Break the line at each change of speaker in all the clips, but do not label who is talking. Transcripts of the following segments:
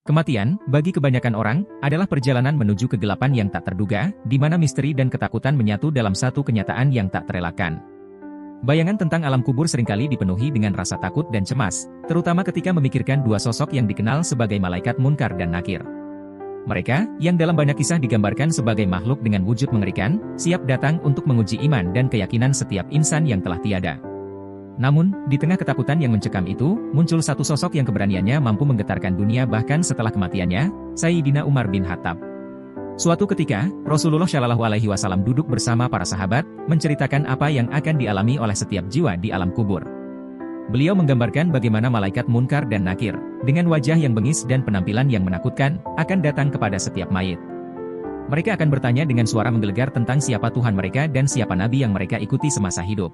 Kematian, bagi kebanyakan orang, adalah perjalanan menuju kegelapan yang tak terduga, di mana misteri dan ketakutan menyatu dalam satu kenyataan yang tak terelakkan. Bayangan tentang alam kubur seringkali dipenuhi dengan rasa takut dan cemas, terutama ketika memikirkan dua sosok yang dikenal sebagai malaikat Munkar dan Nakir. Mereka, yang dalam banyak kisah digambarkan sebagai makhluk dengan wujud mengerikan, siap datang untuk menguji iman dan keyakinan setiap insan yang telah tiada. Namun, di tengah ketakutan yang mencekam itu, muncul satu sosok yang keberaniannya mampu menggetarkan dunia bahkan setelah kematiannya, Sayyidina Umar bin Khattab. Suatu ketika, Rasulullah Shallallahu Alaihi Wasallam duduk bersama para sahabat, menceritakan apa yang akan dialami oleh setiap jiwa di alam kubur. Beliau menggambarkan bagaimana malaikat Munkar dan Nakir, dengan wajah yang bengis dan penampilan yang menakutkan, akan datang kepada setiap mayit. Mereka akan bertanya dengan suara menggelegar tentang siapa Tuhan mereka dan siapa nabi yang mereka ikuti semasa hidup.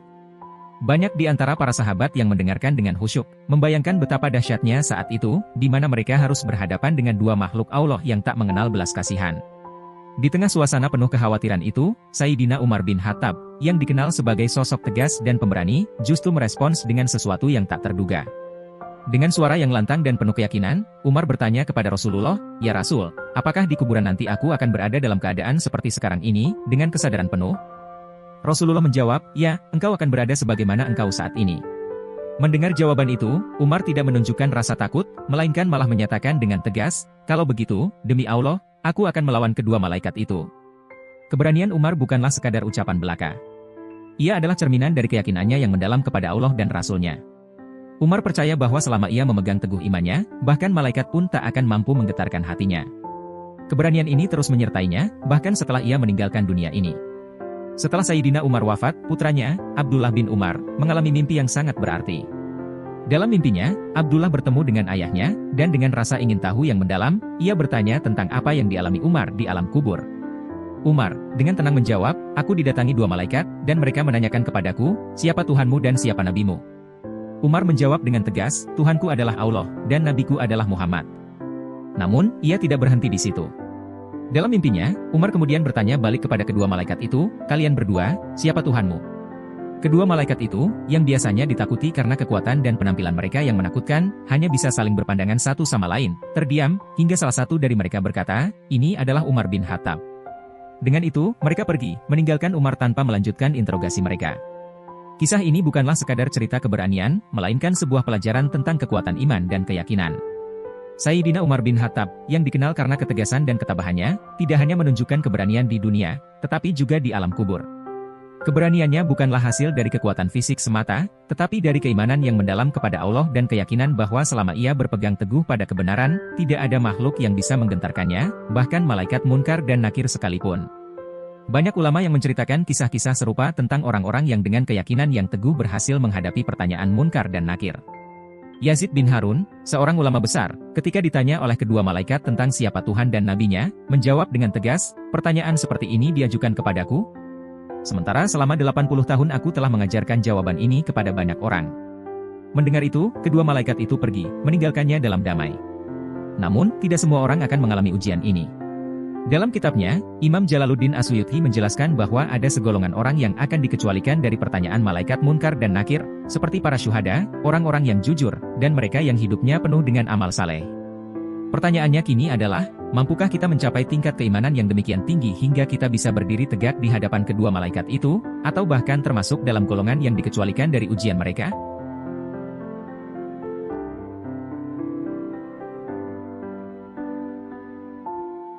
Banyak di antara para sahabat yang mendengarkan dengan khusyuk, membayangkan betapa dahsyatnya saat itu, di mana mereka harus berhadapan dengan dua makhluk Allah yang tak mengenal belas kasihan. Di tengah suasana penuh kekhawatiran itu, Sayyidina Umar bin Khattab, yang dikenal sebagai sosok tegas dan pemberani, justru merespons dengan sesuatu yang tak terduga. Dengan suara yang lantang dan penuh keyakinan, Umar bertanya kepada Rasulullah, "Ya Rasul, apakah di kuburan nanti aku akan berada dalam keadaan seperti sekarang ini, dengan kesadaran penuh?" Rasulullah menjawab, "Ya, engkau akan berada sebagaimana engkau saat ini." Mendengar jawaban itu, Umar tidak menunjukkan rasa takut, melainkan malah menyatakan dengan tegas, "Kalau begitu, demi Allah, aku akan melawan kedua malaikat itu." Keberanian Umar bukanlah sekadar ucapan belaka. Ia adalah cerminan dari keyakinannya yang mendalam kepada Allah dan Rasul-Nya. Umar percaya bahwa selama ia memegang teguh imannya, bahkan malaikat pun tak akan mampu menggetarkan hatinya. Keberanian ini terus menyertainya, bahkan setelah ia meninggalkan dunia ini. Setelah Sayyidina Umar wafat, putranya, Abdullah bin Umar, mengalami mimpi yang sangat berarti. Dalam mimpinya, Abdullah bertemu dengan ayahnya, dan dengan rasa ingin tahu yang mendalam, ia bertanya tentang apa yang dialami Umar di alam kubur. Umar, dengan tenang menjawab, "Aku didatangi dua malaikat, dan mereka menanyakan kepadaku, siapa Tuhanmu dan siapa nabimu?" Umar menjawab dengan tegas, "Tuhanku adalah Allah, dan nabiku adalah Muhammad." Namun, ia tidak berhenti di situ. Dalam mimpinya, Umar kemudian bertanya balik kepada kedua malaikat itu, "Kalian berdua, siapa Tuhanmu?" Kedua malaikat itu, yang biasanya ditakuti karena kekuatan dan penampilan mereka yang menakutkan, hanya bisa saling berpandangan satu sama lain, terdiam, hingga salah satu dari mereka berkata, "Ini adalah Umar bin Khattab." Dengan itu, mereka pergi, meninggalkan Umar tanpa melanjutkan interogasi mereka. Kisah ini bukanlah sekadar cerita keberanian, melainkan sebuah pelajaran tentang kekuatan iman dan keyakinan. Sayyidina Umar bin Khattab, yang dikenal karena ketegasan dan ketabahannya, tidak hanya menunjukkan keberanian di dunia, tetapi juga di alam kubur. Keberaniannya bukanlah hasil dari kekuatan fisik semata, tetapi dari keimanan yang mendalam kepada Allah dan keyakinan bahwa selama ia berpegang teguh pada kebenaran, tidak ada makhluk yang bisa menggentarkannya, bahkan malaikat Munkar dan Nakir sekalipun. Banyak ulama yang menceritakan kisah-kisah serupa tentang orang-orang yang dengan keyakinan yang teguh berhasil menghadapi pertanyaan Munkar dan Nakir. Yazid bin Harun, seorang ulama besar, ketika ditanya oleh kedua malaikat tentang siapa Tuhan dan nabinya, menjawab dengan tegas, "Pertanyaan seperti ini diajukan kepadaku? Sementara selama 80 tahun aku telah mengajarkan jawaban ini kepada banyak orang." Mendengar itu, kedua malaikat itu pergi, meninggalkannya dalam damai. Namun, tidak semua orang akan mengalami ujian ini. Dalam kitabnya, Imam Jalaluddin As-Suyuti menjelaskan bahwa ada segolongan orang yang akan dikecualikan dari pertanyaan malaikat Munkar dan Nakir, seperti para syuhada, orang-orang yang jujur, dan mereka yang hidupnya penuh dengan amal saleh. Pertanyaannya kini adalah, mampukah kita mencapai tingkat keimanan yang demikian tinggi hingga kita bisa berdiri tegak di hadapan kedua malaikat itu, atau bahkan termasuk dalam golongan yang dikecualikan dari ujian mereka?